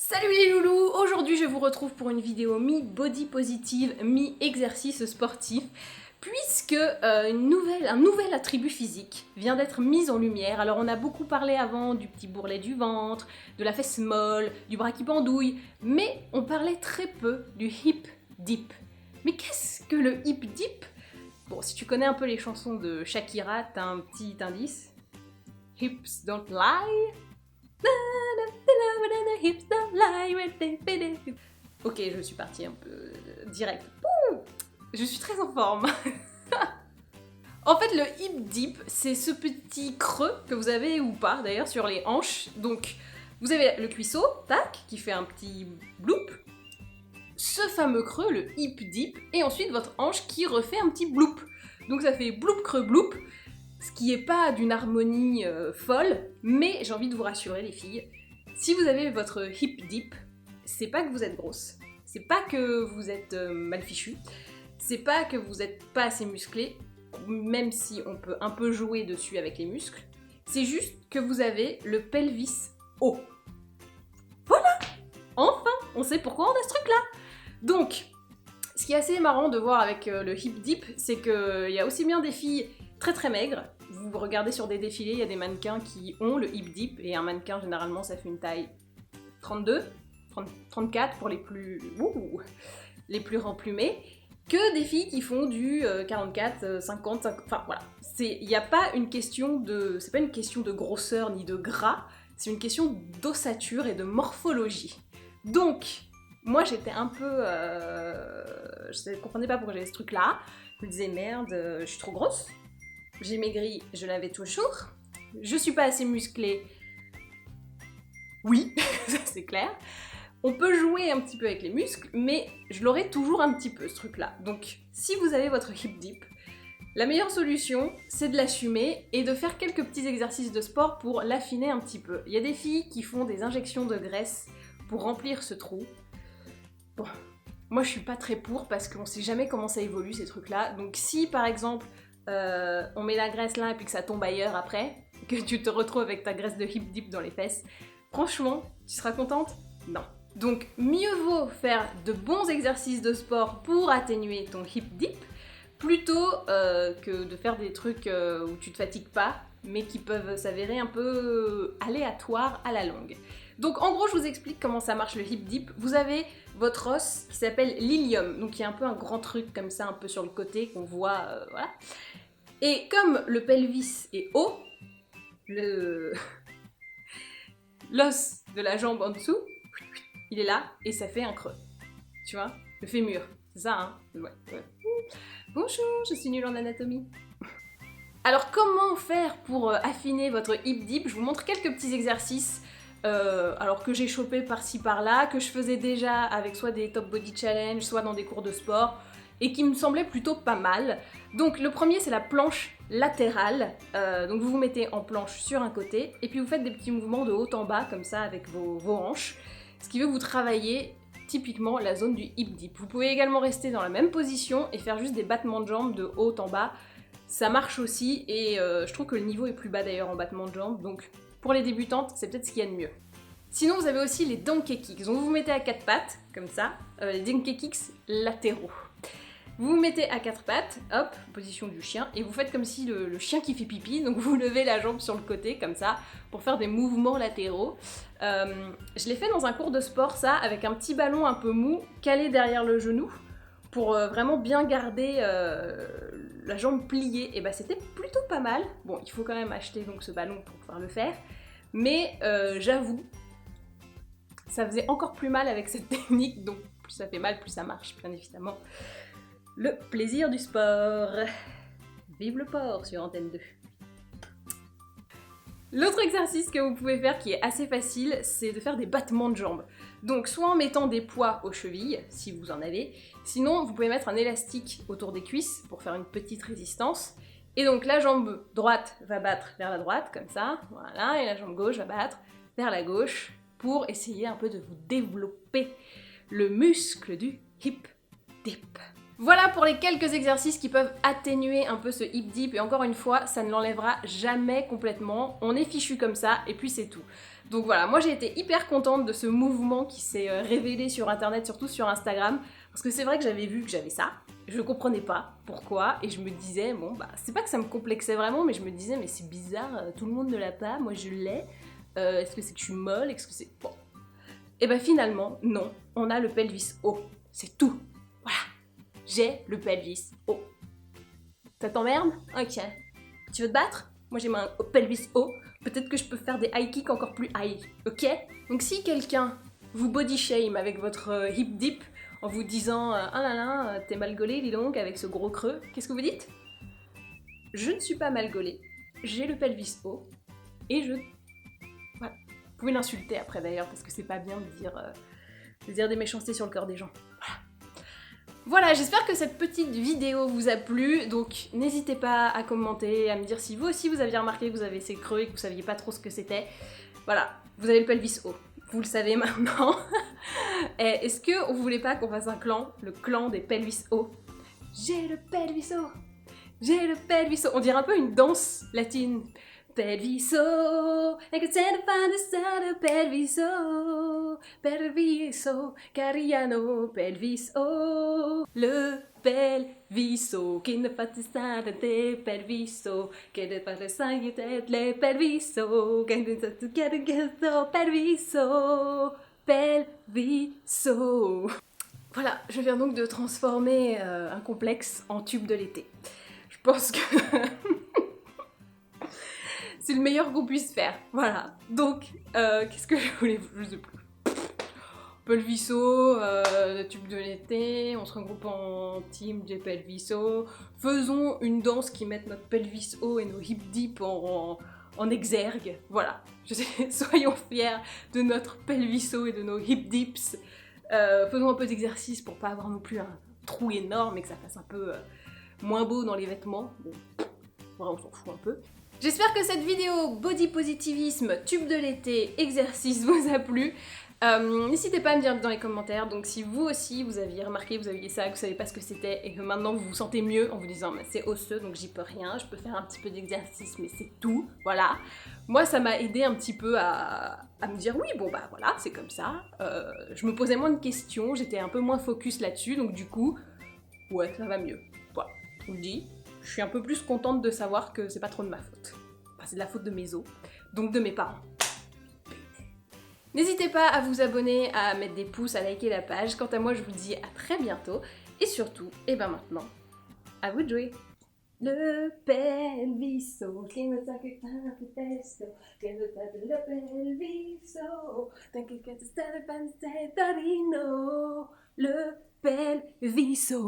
Salut les loulous! Aujourd'hui je vous retrouve pour une vidéo mi-body positive, mi-exercice sportif, puisque un nouvel attribut physique vient d'être mis en lumière. Alors on a beaucoup parlé avant du petit bourrelet du ventre, de la fesse molle, du bras qui pendouille, mais on parlait très peu du hip dip. Mais qu'est-ce que le hip dip? Bon, si tu connais un peu les chansons de Shakira, t'as un petit indice. Hips don't lie. Hips don't lie when they fit it. Ok, je suis partie un peu direct. Je suis très en forme. En fait, le hip dip, c'est ce petit creux que vous avez ou pas d'ailleurs sur les hanches. Donc, vous avez le cuisseau, tac, qui fait un petit bloop. Ce fameux creux, le hip dip, et ensuite votre hanche qui refait un petit bloop. Donc ça fait bloop creux bloop, ce qui est pas d'une harmonie folle, mais j'ai envie de vous rassurer les filles, si vous avez votre hip dip, c'est pas que vous êtes grosse, c'est pas que vous êtes mal fichu, c'est pas que vous êtes pas assez musclé, même si on peut un peu jouer dessus avec les muscles, c'est juste que vous avez le pelvis haut. Voilà! Enfin, on sait pourquoi on a ce truc-là. Donc, ce qui est assez marrant de voir avec le hip dip, c'est qu'il y a aussi bien des filles très très maigres. Vous regardez sur des défilés, il y a des mannequins qui ont le hip dip, et un mannequin généralement ça fait une taille 32, 34 pour les plus remplumés, que des filles qui font du 44, 50, enfin voilà. Il n'y a pas une question de... c'est pas une question de grosseur ni de gras, c'est une question d'ossature et de morphologie. Donc, moi j'étais un peu... je ne comprenais pas pourquoi j'avais ce truc là. Je me disais merde, je suis trop grosse. J'ai maigri, je l'avais toujours. Je suis pas assez musclée. Oui, ça c'est clair. On peut jouer un petit peu avec les muscles, mais je l'aurai toujours un petit peu ce truc là. Donc si vous avez votre hip dip, la meilleure solution, c'est de l'assumer et de faire quelques petits exercices de sport pour l'affiner un petit peu. Il y a des filles qui font des injections de graisse pour remplir ce trou. Bon, moi je suis pas très pour parce qu'on sait jamais comment ça évolue ces trucs-là. Donc si par exemple on met la graisse là et puis que ça tombe ailleurs après, que tu te retrouves avec ta graisse de hip dip dans les fesses, franchement, tu seras contente? Non. Donc mieux vaut faire de bons exercices de sport pour atténuer ton hip dip plutôt que de faire des trucs où tu te fatigues pas mais qui peuvent s'avérer un peu aléatoires à la longue. Donc en gros je vous explique comment ça marche le hip dip. Vous avez votre os qui s'appelle l'ilium, donc il y a un peu un grand truc comme ça un peu sur le côté qu'on voit, voilà. Et comme le pelvis est haut, l'os de la jambe en dessous, il est là et ça fait un creux. Tu vois? Le fémur. C'est ça, hein? Ouais. Bonjour, je suis nulle en anatomie. Alors comment faire pour affiner votre hip dip? Je vous montre quelques petits exercices alors que j'ai chopé par-ci par-là, que je faisais déjà avec soit des Top Body Challenge, soit dans des cours de sport, et qui me semblaient plutôt pas mal. Donc le premier c'est la planche latérale, donc vous vous mettez en planche sur un côté, et puis vous faites des petits mouvements de haut en bas comme ça avec vos hanches, ce qui veut vous travailler typiquement la zone du hip dip. Vous pouvez également rester dans la même position et faire juste des battements de jambes de haut en bas, ça marche aussi, et je trouve que le niveau est plus bas d'ailleurs en battements de jambes, donc pour les débutantes, c'est peut-être ce qu'il y a de mieux. Sinon, vous avez aussi les donkey kicks. Donc vous vous mettez à quatre pattes, comme ça, les donkey kicks latéraux. Vous vous mettez à quatre pattes, hop, position du chien, et vous faites comme si le chien qui fait pipi, donc vous levez la jambe sur le côté, comme ça, pour faire des mouvements latéraux. Je l'ai fait dans un cours de sport, ça, avec un petit ballon un peu mou, calé derrière le genou, pour vraiment bien garder la jambe pliée, et bah c'était plutôt pas mal. Bon, il faut quand même acheter donc ce ballon pour pouvoir le faire, mais j'avoue, ça faisait encore plus mal avec cette technique, donc plus ça fait mal, plus ça marche, bien évidemment. Le plaisir du sport. Vive le porc sur Antenne 2. L'autre exercice que vous pouvez faire qui est assez facile, c'est de faire des battements de jambes. Donc soit en mettant des poids aux chevilles, si vous en avez, sinon vous pouvez mettre un élastique autour des cuisses pour faire une petite résistance. Et donc la jambe droite va battre vers la droite, comme ça, voilà, et la jambe gauche va battre vers la gauche pour essayer un peu de vous développer le muscle du hip dip. Voilà pour les quelques exercices qui peuvent atténuer un peu ce hip dip, et encore une fois, ça ne l'enlèvera jamais complètement. On est fichu comme ça, et puis c'est tout. Donc voilà, moi j'ai été hyper contente de ce mouvement qui s'est révélé sur internet, surtout sur Instagram, parce que c'est vrai que j'avais vu que j'avais ça, je comprenais pas pourquoi, et je me disais, bon bah c'est pas que ça me complexait vraiment, mais je me disais, mais c'est bizarre, tout le monde ne l'a pas, moi je l'ai, est-ce que c'est que je suis molle, est-ce que c'est... Bon. Et bah finalement, non, on a le pelvis haut, c'est tout, voilà, j'ai le pelvis haut. Ça t'emmerde? Ok. Tu veux te battre? Moi j'ai mon pelvis haut. Peut-être que je peux faire des high kicks encore plus high. Ok? Donc si quelqu'un vous body shame avec votre hip dip en vous disant ah là là, t'es mal gaulé, dis donc, avec ce gros creux, qu'est-ce que vous dites? Je ne suis pas mal gaulée. J'ai le pelvis haut. Et je. Voilà. Vous pouvez l'insulter après d'ailleurs parce que c'est pas bien de dire des méchancetés sur le corps des gens. Voilà, j'espère que cette petite vidéo vous a plu, donc n'hésitez pas à commenter, à me dire si vous aussi vous aviez remarqué que vous avez ces creux et que vous saviez pas trop ce que c'était. Voilà, vous avez le pelvis haut, vous le savez maintenant. Est-ce que vous voulez pas qu'on fasse un clan, le clan des pelvis hauts? J'ai le pelvis haut, j'ai le pelvis haut. On dirait un peu une danse latine. Pelviso, I can stand upon the side of pelviso, pelviso, cariano, pelviso, le pelviso, qui ne participe de pelviso, qui ne participe de pelviso, qui ne participe de pelviso, pelviso. Voilà, je viens donc de transformer un complexe en tube de l'été. Je pense que... c'est le meilleur qu'on puisse faire, voilà. Donc, qu'est-ce que je voulais... Je sais plus. Pelviso, tube de l'été, on se regroupe en team des pelviso. Faisons une danse qui mette notre pelvis haut et nos hip dip en exergue. Voilà, soyons fiers de notre pelviso et de nos hip dips. Faisons un peu d'exercice pour pas avoir non plus un trou énorme et que ça fasse un peu moins beau dans les vêtements. Bon, voilà, on s'en fout un peu. J'espère que cette vidéo body positivisme, tube de l'été, exercice vous a plu. N'hésitez pas à me dire dans les commentaires, donc si vous aussi vous aviez remarqué, vous aviez ça, que vous savez pas ce que c'était et que maintenant vous vous sentez mieux en vous disant mais c'est osseux donc j'y peux rien, je peux faire un petit peu d'exercice mais c'est tout, voilà. Moi ça m'a aidé un petit peu à me dire oui bon bah voilà c'est comme ça, je me posais moins de questions, j'étais un peu moins focus là-dessus donc du coup ouais ça va mieux, voilà, je vous le dis. Je suis un peu plus contente de savoir que c'est pas trop de ma faute. Enfin, c'est de la faute de mes os, donc de mes parents. N'hésitez pas à vous abonner, à mettre des pouces, à liker la page. Quant à moi, je vous dis à très bientôt. Et surtout, et ben maintenant, à vous de jouer. Le pelviso, qui me saque un peu pesto, qui me tape le pelviso, t'inquiète que tu t'es pas torino, le pelviso.